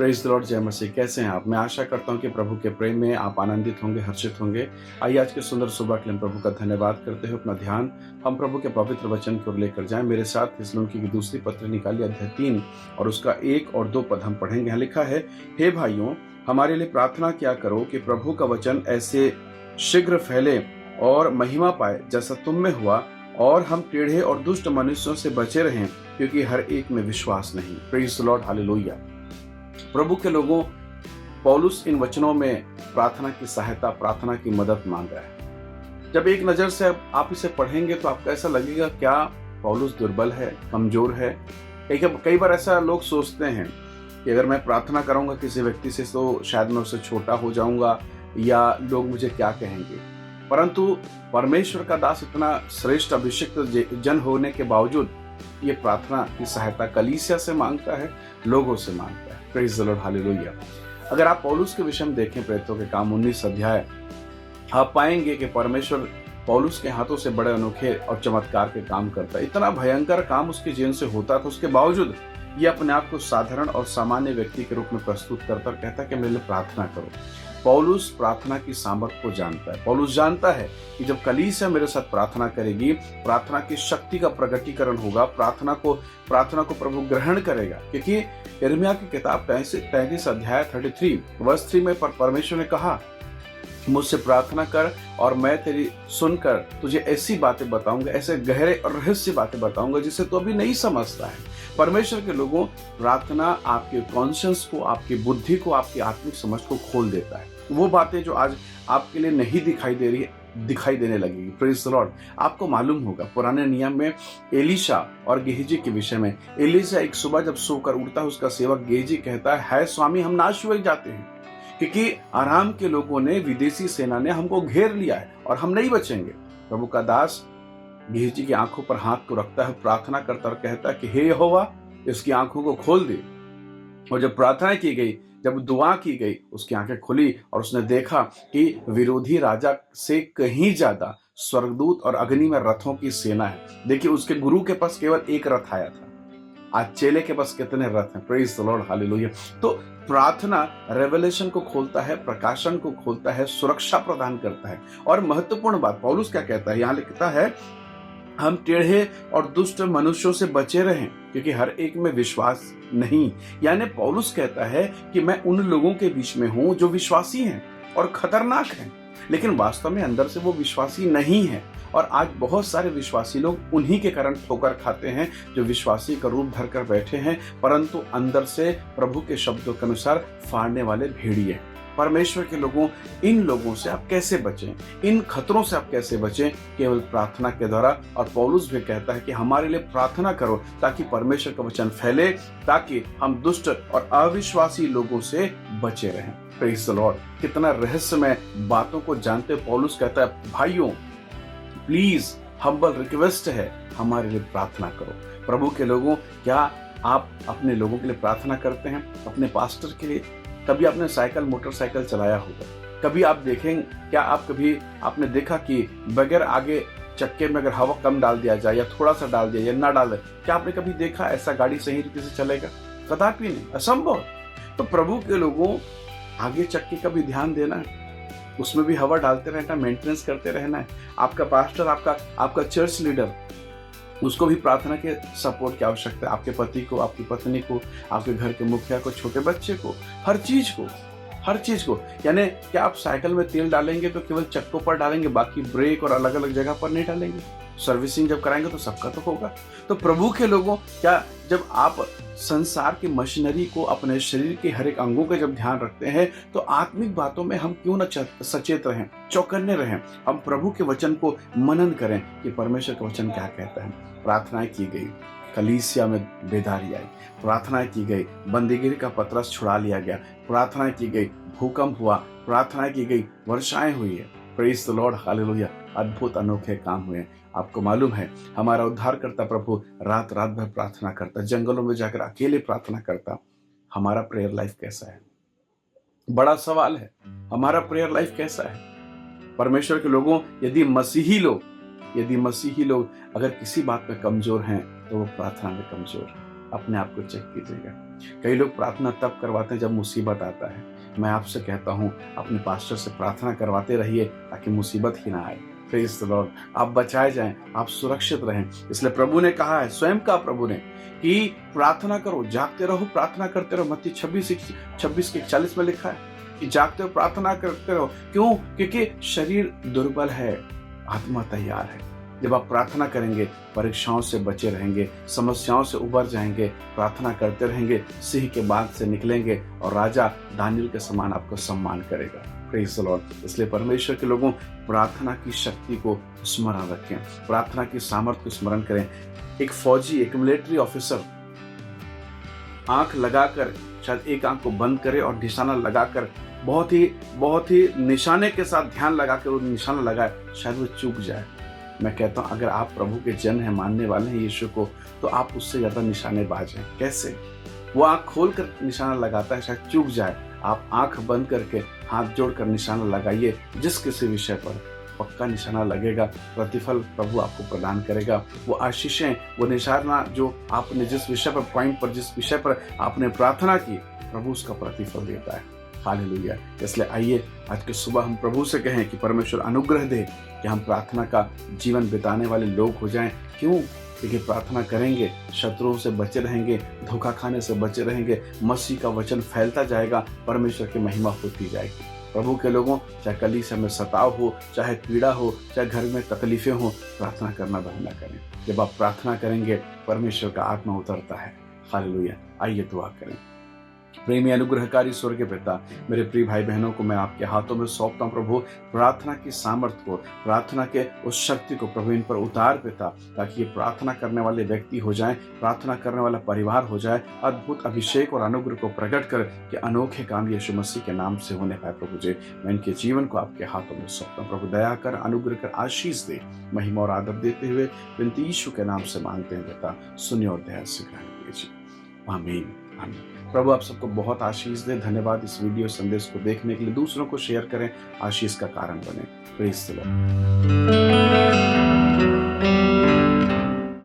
Praise the Lord, जय मसीह। कैसे हैं आप? मैं आशा करता हूं कि प्रभु के प्रेम में आप आनंदित होंगे, हर्षित होंगे। आइए आज के सुंदर सुबह के लिए हम प्रभु का धन्यवाद करते हुए अपना ध्यान हम प्रभु के पवित्र वचन की ओर लेकर जाएं। मेरे साथ थिस्सलुनीकी की दूसरी पत्री निकालिए, अध्याय 3 और उसका 1 और 2 पद हम पढ़ेंगे। यहाँ लिखा है, हे भाइयों, हमारे लिए प्रार्थना क्या करो कि प्रभु का वचन ऐसे शीघ्र फैले और महिमा पाए जैसा तुम में हुआ, और हम टेढ़े और दुष्ट मनुष्यों से बचे रहें, क्योंकि हर एक में विश्वास नहीं। Praise the Lord, hallelujah. प्रभु के लोगों, पौलुस इन वचनों में प्रार्थना की सहायता, प्रार्थना की मदद मांग रहा है। जब एक नजर से आप इसे पढ़ेंगे तो आपको ऐसा लगेगा, क्या पौलुस दुर्बल है, कमजोर है? कई बार ऐसा लोग सोचते हैं कि अगर मैं प्रार्थना करूंगा किसी व्यक्ति से तो शायद मैं उससे छोटा हो जाऊंगा या लोग मुझे क्या कहेंगे। परंतु परमेश्वर का दास इतना श्रेष्ठ अभिषिक्त जन होने के बावजूद ये प्रार्थना की सहायता कलीसिया से मांगता है, लोगों से मांगता है। Praise the Lord, hallelujah. अगर आप पौलुस के विषय में देखें, प्रेरितों के काम 19 अध्याय, आप पाएंगे कि परमेश्वर पौलुस के हाथों से बड़े अनोखे और चमत्कार के काम करता है। इतना भयंकर काम उसके जीवन से होता था, उसके बावजूद ये अपने आप को साधारण और सामान्य व्यक्ति के रूप में प्रस्तुत करता और कहता कि मेरे लिए प्रार्थना करो। पौलुस प्रार्थना की सामर्थ्य को जानता है। पौलुस जानता है कि जब कलीसिया मेरे साथ प्रार्थना करेगी, प्रार्थना की शक्ति का प्रकटीकरण होगा, प्रार्थना को प्रभु ग्रहण करेगा। क्योंकि यिर्मयाह की किताब 33 अध्याय 33 वर्ष 3 में परमेश्वर ने कहा, मुझसे प्रार्थना कर और मैं तेरी सुनकर तुझे ऐसी बातें बताऊंगा, ऐसे गहरे और रहस्य बातें बताऊंगा जिसे तो अभी नहीं समझता है। परमेश्वर के लोगों, प्रार्थना आपके कॉन्शियस को, आपकी बुद्धि को, आपकी आत्मिक समझ को खोल देता है। वो बातें जो आज आपके लिए नहीं दिखाई दे रही है, दिखाई देने लगेगी। Praise the Lord. आपको मालूम होगा पुराने नियम में एलीशा और गेहजी के विषय में, एलीशा एक सुबह जब सोकर उठता है, उसका सेवक गेहजी कहता है स्वामी, हम नाश हुए जाते हैं, क्योंकि आराम के लोगों ने, विदेशी सेना ने हमको घेर लिया है और हम नहीं बचेंगे। प्रभु का दास गेहजी की आंखों पर हाथ को रखता है, प्रार्थना करता और कहता है कि हे यहोवा, इसकी आंखों को खोल दे। और जब प्रार्थना की गई, जब दुआ की गई, उसकी आंखें खुली और उसने देखा कि विरोधी राजा से कहीं ज्यादा स्वर्गदूत और अग्नि में रथों की सेना है। देखिए, उसके गुरु के पास केवल एक रथ आया था, आज चेले के पास कितने रथ हैं। Praise the Lord, hallelujah. तो प्रार्थना रेवलेशन को खोलता है, प्रकाशन को खोलता है, सुरक्षा प्रदान करता है। और महत्वपूर्ण बात पौलुस क्या कहता है, यहां लिखता है, हम टेढ़े और दुष्ट मनुष्यों से बचे रहें, क्योंकि हर एक में विश्वास नहीं। यानी पौलुस कहता है कि मैं उन लोगों के बीच में हूं जो विश्वासी हैं और खतरनाक हैं, लेकिन वास्तव में अंदर से वो विश्वासी नहीं है। और आज बहुत सारे विश्वासी लोग उन्हीं के कारण ठोकर खाते हैं, जो विश्वासी का रूप धर कर बैठे हैं, परंतु अंदर से प्रभु के शब्दों के अनुसार फाड़ने वाले भेड़िए। परमेश्वर के लोगों, इन लोगों से आप कैसे बचें, इन खतरों से आप कैसे बचें? केवल प्रार्थना के द्वारा। और पौलुस भी कहता है कि हमारे लिए प्रार्थना करो ताकि परमेश्वर का वचन फैले, ताकि हम दुष्ट और अविश्वासी लोगों से बचे रहें। Praise the Lord. कितना रहस्यमय बातों को जानते पौलुस कहता है, भाइयों, प्लीज हम्बल रिक्वेस्ट है, हमारे लिए प्रार्थना करो। प्रभु के लोगों, क्या आप अपने लोगों के लिए प्रार्थना करते हैं? अपने पास्टर के लिए? कभी आपने साइकिल, मोटरसाइकिल चलाया होगा, कभी आप देखें, क्या आपने देखा कि बगैर आगे चक्के में अगर हवा कम डाल दिया जाए या थोड़ा सा डाल दिया या ना डाले, क्या आपने कभी देखा ऐसा गाड़ी सही रीति से चलेगा? कदापि नहीं, असंभव। तो प्रभु के लोगों, आगे चक्के का भी ध्यान देना है, उसमें भी हवा डालते रहना, मेंटेनेंस करते रहना है। आपका पास्टर, आपका चर्च लीडर, उसको भी प्रार्थना के सपोर्ट की आवश्यकता है। आपके पति को, आपकी पत्नी को, आपके घर के मुखिया को, छोटे बच्चे को, हर चीज को। यानी क्या आप साइकिल में तेल डालेंगे तो केवल चक्कों पर डालेंगे, बाकी ब्रेक और अलग अलग जगह पर नहीं डालेंगे? सर्विसिंग जब कराएंगे तो सबका तो होगा। तो प्रभु के लोगों, क्या जब आप संसार की मशीनरी को, अपने शरीर के हर एक अंगों का जब ध्यान रखते हैं, तो आत्मिक बातों में हम क्यों न सचेत रहें, चौकन्ने रहें? हम प्रभु के वचन को मनन करें कि परमेश्वर का वचन क्या कहता है। प्रार्थनाएं की गई, कलीसिया में बेदारी आई, प्रार्थनाएं की गई, बंदीगिरी का पतरस छुड़ा लिया गया, प्रार्थनाएं की गई, भूकंप हुआ, प्रार्थनाएं की गई, वर्षाएं हुई है। Praise the Lord, hallelujah. अद्भुत अनोखे काम हुए। आपको मालूम है, हमारा उद्धारकर्ता प्रभु रात रात भर प्रार्थना करता, जंगलों में जाकर अकेले प्रार्थना करता। हमारा प्रेयर लाइफ कैसा है? बड़ा सवाल है। हमारा प्रेयर लाइफ कैसा है? परमेश्वर के लोगों, यदि मसीही लोग अगर किसी बात में कमजोर हैं तो वो प्रार्थना में कमजोर। अपने आप को चेक कीजिएगा। कई लोग प्रार्थना तब करवाते हैं जब मुसीबत आता है। मैं आपसे कहता हूँ, अपने पास्टर से प्रार्थना करवाते रहिए ताकि मुसीबत ही ना आए। Praise the Lord. आप बचाए जाएं, आप सुरक्षित रहें। इसलिए प्रभु ने कहा है, स्वयं कहा प्रभु ने कि प्रार्थना करो, जागते रहो, प्रार्थना करते रहो। मत्ती 26 के 40 में लिखा है कि जागते हो, प्रार्थना करते रहो। क्यों? क्योंकि शरीर दुर्बल है, आत्मा तैयार है। जब आप प्रार्थना करेंगे, परीक्षाओं से बचे रहेंगे, समस्याओं से उबर जाएंगे, प्रार्थना करते रहेंगे, सिंह के बाग से निकलेंगे और राजा दानियल के समान आपको सम्मान करेगा। Praise the Lord. इसलिए परमेश्वर के लोगों, प्रार्थना की शक्ति को स्मरण रखें, प्रार्थना की सामर्थ्य को स्मरण करें। एक फौजी, एक मिलिट्री ऑफिसर आंख लगाकर, शायद एक आंख को बंद करे और निशाना लगाकर बहुत ही निशाने के साथ ध्यान लगाकर वो निशाना लगाए, शायद वो चूक जाए। मैं कहता हूं, अगर आप प्रभु के जन हैं, मानने वाले हैं यीशु को, तो आप उससे ज्यादा निशानेबाज हैं। कैसे? वो आंख खोलकर निशाना लगाता है, शायद चूक जाए। आप आंख बंद करके हाथ जोड़कर निशाना लगाइए, जिस किसी विषय पर पक्का निशाना लगेगा, प्रतिफल प्रभु आपको प्रदान करेगा। वो आशीषें, वो निशाना जो आपने जिस विषय पर, पॉइंट पर, जिस विषय पर आपने प्रार्थना की, प्रभु उसका प्रतिफल देता है। हालेलुया। इसलिए आइए आज के सुबह हम प्रभु से कहें कि परमेश्वर अनुग्रह दे कि हम प्रार्थना का जीवन बिताने वाले लोग हो जाएं। क्यों? क्योंकि प्रार्थना करेंगे, शत्रुओं से बचे रहेंगे, धोखा खाने से बचे रहेंगे, मसीह का वचन फैलता जाएगा, परमेश्वर की महिमा होती जाएगी। प्रभु के लोगों, चाहे कलीसिया में सताव हो, चाहे पीड़ा हो, चाहे घर में तकलीफें हो, प्रार्थना करना बंद न करें। जब आप प्रार्थना करेंगे, परमेश्वर का आत्मा उतरता है। हालेलुया। आइए दुआ करें। प्रेमी अनुग्रहकारी स्वर्गीय पिता, मेरे प्रिय भाई बहनों को मैं आपके हाथों में सौंपता हूं प्रभु। प्रार्थना की सामर्थ्य को, प्रार्थना के उस शक्ति को प्रभु इन पर उतार पिता, ताकि ये प्रार्थना करने वाले व्यक्ति हो जाएं, प्रार्थना करने वाला परिवार हो जाए। अद्भुत अभिषेक और अनुग्रह को प्रकट कर के अनोखे काम यीशु मसीह के नाम से होने पाए। प्रभु जी, मैं इनके जीवन को आपके हाथों में सौंपता हूं प्रभु। दया कर, अनुग्रह कर, आशीष दे, महिमा और आदर देते हुए विनती यीशु के नाम से मांगते हैं पिता। सुनिए और दया से ग्रहण कीजिए। आमीन। आमीन। प्रभु आप सबको बहुत आशीष दे। धन्यवाद इस वीडियो संदेश को देखने के लिए। दूसरों को शेयर करें, आशीष का कारण बने। Praise the Lord.